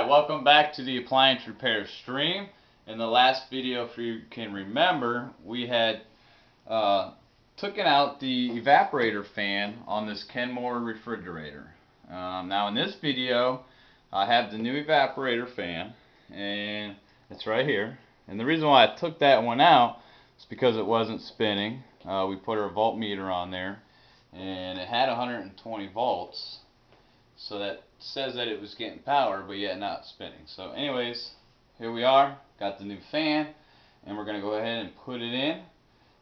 welcome back to the appliance repair stream. In the last video, if you can remember, we had taken out the evaporator fan on this Kenmore refrigerator. Now in this video, I have the new evaporator fan, and it's right here. And the reason why I took that one out is because it wasn't spinning. We put our voltmeter on there, and it had 120 volts. So that says that it was getting power, but yet not spinning. So anyways, here we are, got the new fan, and we're going to go ahead and put it in,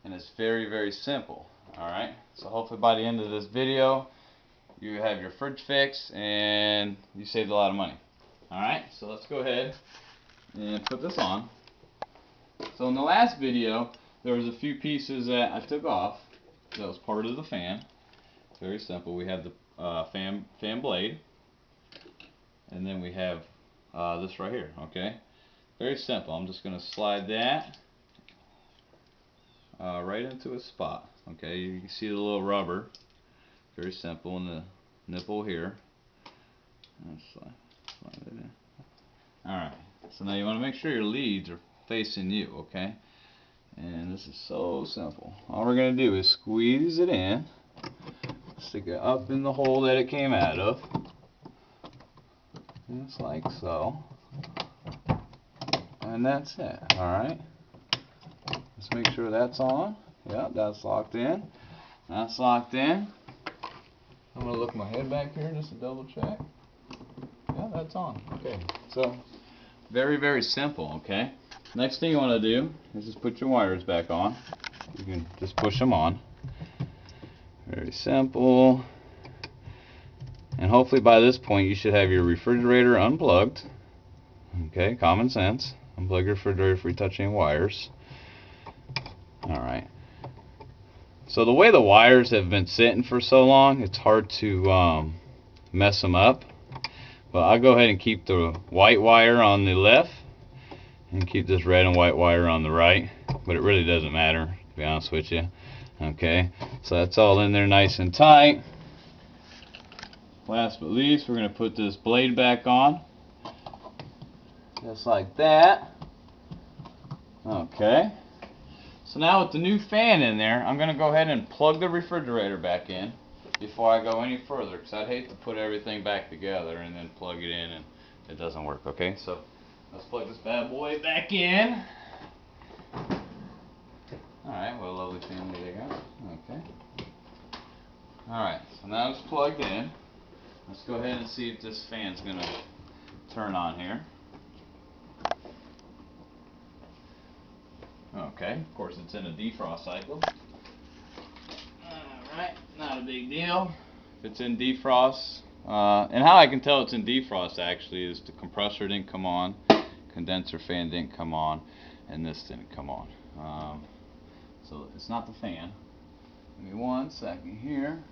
and it's very, very simple. Alright, so hopefully by the end of this video, you have your fridge fixed, and you saved a lot of money. Alright, so let's go ahead and put this on. So in the last video, there was a few pieces that I took off. That was part of the fan. It's very simple. We have the fan blade, and then we have this right here. Okay, very simple. I'm just going to slide that right into a spot. Okay, you can see the little rubber. Very simple, and the nipple here. Slide it in. Alright, so now you want to make sure your leads are facing you. Okay, and this is so simple. All we're going to do is squeeze it in, stick it up in the hole that it came out of, just like so, and that's it. Alright, let's make sure that's on. Yeah, that's locked in. That's locked in. I'm going to look my head back here just to double check. Yeah, that's on. Okay, so very, very simple. Okay, next thing you want to do is just put your wires back on. You can just push them on. Very simple. And hopefully by this point you should have your refrigerator unplugged. Okay, common sense. Unplug your refrigerator before you touch any wires. Alright. So the way the wires have been sitting for so long, it's hard to mess them up. But I'll go ahead and keep the white wire on the left and keep this red and white wire on the right. But it really doesn't matter, to be honest with you. Okay, so that's all in there nice and tight. Last but least, we're going to put this blade back on, just like that. Okay, so now with the new fan in there, I'm going to go ahead and plug the refrigerator back in before I go any further, because I'd hate to put everything back together and then plug it in and it doesn't work. Okay, so let's plug this bad boy back in. Alright, what a lovely family they got. Okay. Alright, so now it's plugged in. Let's go ahead and see if this fan's going to turn on here. Okay, of course it's in a defrost cycle. Alright, not a big deal. If it's in defrost, and how I can tell it's in defrost actually is the compressor didn't come on, condenser fan didn't come on, and this didn't come on. So it's not the fan. Give me 1 second here.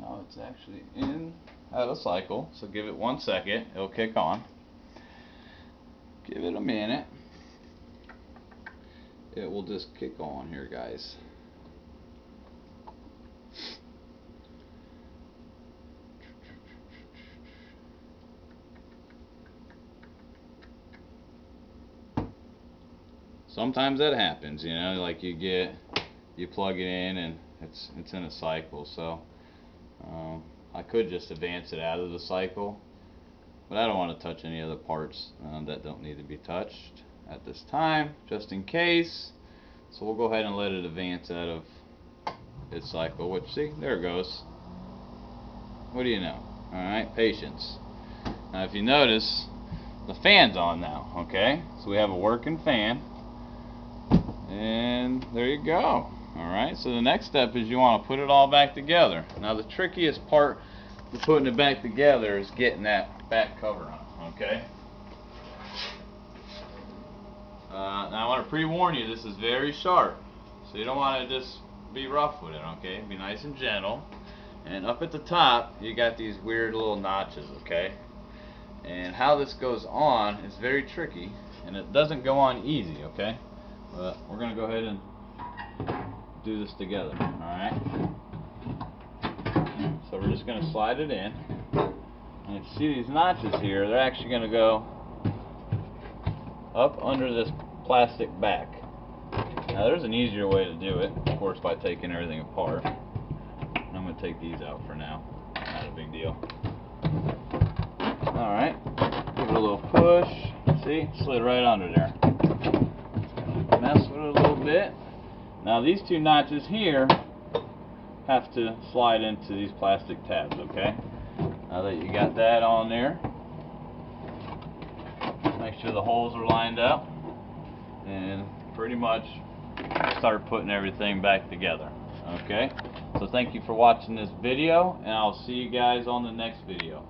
Now it's actually out of cycle, so give it 1 second, it'll kick on. Give it a minute. It will just kick on here, guys. Sometimes that happens, you know, like you plug it in and it's in a cycle. So I could just advance it out of the cycle, but I don't want to touch any other parts that don't need to be touched at this time, just in case. So we'll go ahead and let it advance out of its cycle, which, see, there it goes. What do you know? Alright, patience. Now if you notice, the fan's on now. Okay, so we have a working fan. And there you go. Alright, so the next step is you want to put it all back together. Now the trickiest part of putting it back together is getting that back cover on. Okay. Now I want to pre-warn you, this is very sharp. So you don't want to just be rough with it. Okay, be nice and gentle. And up at the top, you got these weird little notches. Okay. And how this goes on is very tricky, and it doesn't go on easy. Okay. But we're going to go ahead and do this together. Alright? So we're just going to slide it in. And you see these notches here, they're actually going to go up under this plastic back. Now there's an easier way to do it, of course, by taking everything apart. And I'm going to take these out for now. Not a big deal. Alright, give it a little push. See, slid right under there. Mess with it a little bit. Now these two notches here have to slide into these plastic tabs, okay? Now that you got that on there, make sure the holes are lined up, and pretty much start putting everything back together, okay? So thank you for watching this video, and I'll see you guys on the next video.